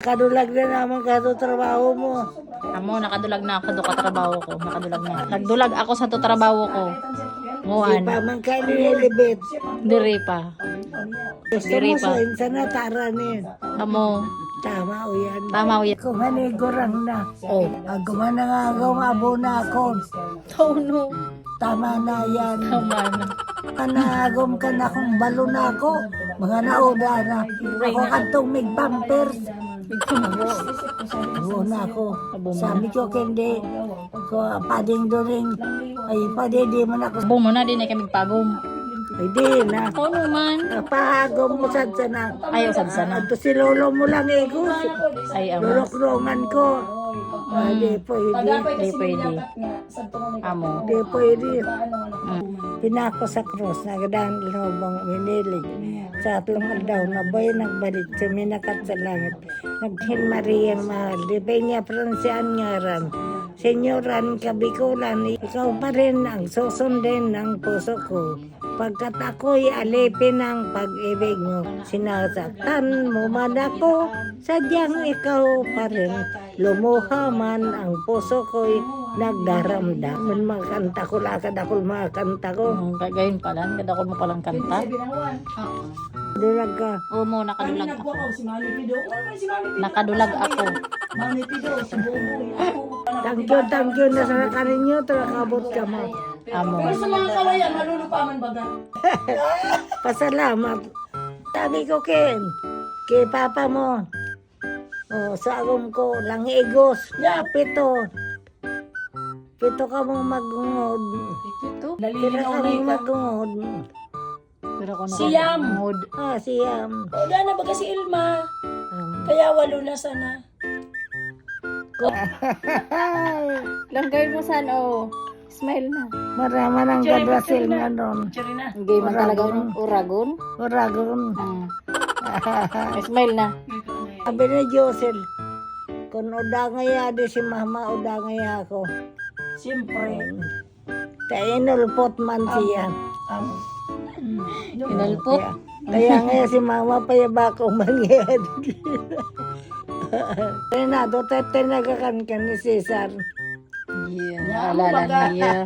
Nakadulag na naman ka sa trabaho mo. Amo, nakadulag na ako do katrabaho ko. Nakadulag na. Nagdulag ako sa to trabaho ko. Di Nguan. pa man ka nililibit. Diri pa. Gusto Diri mo pa. sa nataranin. Amo. Tama o yan. Tama o yan. Kung manigurang na. Oh. Ako man nangagawabo na ako. Oh no. Tama na yan. Tama na. Kanagom ka na kung balo na ako. Mga nauda na. Ako kantong may bumpers. Oo na ako. Sabi ko hindi. Ko pading doring. Ay padi di man ako. Bong mo na din ay kami pagom. Ay di na. Oh no man. Napahagom mo sad sana. Ayaw sad sana. Ato si lolo mo lang ego. Ay amo. Lulok-longan ko. Di pwede. Di pwede. Amo. Di pwede. Mm. Pinako sa cross, nagdaan lobang minilig. Sa atlong aldaw, na boy nagbalik, suminakat sa langit. Naghin Mariang mahal, di ba niya Fransian ngaran. Senyoran kabikulan, ikaw pa rin ang susundin ng puso ko. Pagkat ako'y alipin ng pag-ibig mo, sinasaktan mo man ako, sadyang ikaw pa rin. Lumuha man ang puso ko'y nagdaramdam. Man mga kanta ko, lakad ako mga kanta ko. Kagayon pala. Kada ko mo palang kanta. Dulag ka. Oo mo, nakadulag ako. Nakadulag ako. Thank you na sa kaninyo, nakabot ka mo. Amo. Pero sa mga kawayan, malulupaman baga. Pasalamat. Sabi ko, Ken, kay papa mo. O, sa agom ko, lang igos. Ya, pito. Pito ka mong magungod. Ito. Pito Nalilinaw ka na mong ikaw. magungod. Pero ako Siyam. nakangod. Siyam. Wala na baga si Ilma. Kaya walo na sana. Langgay mo san o. Smile na. Marama ng gadrasil nga doon. Cherry na. Hindi man talaga uragon. Uragon. Smile na. Sabi ni Josel, kung udangaya di si mama, udangaya ako. Siyempre. Tainulpot man siya. Inalpot. Kaya ngayon si mama payaba ko mangyad. Kaya na, doon nagakan ka ni Cesar. Yeah, naalala niya.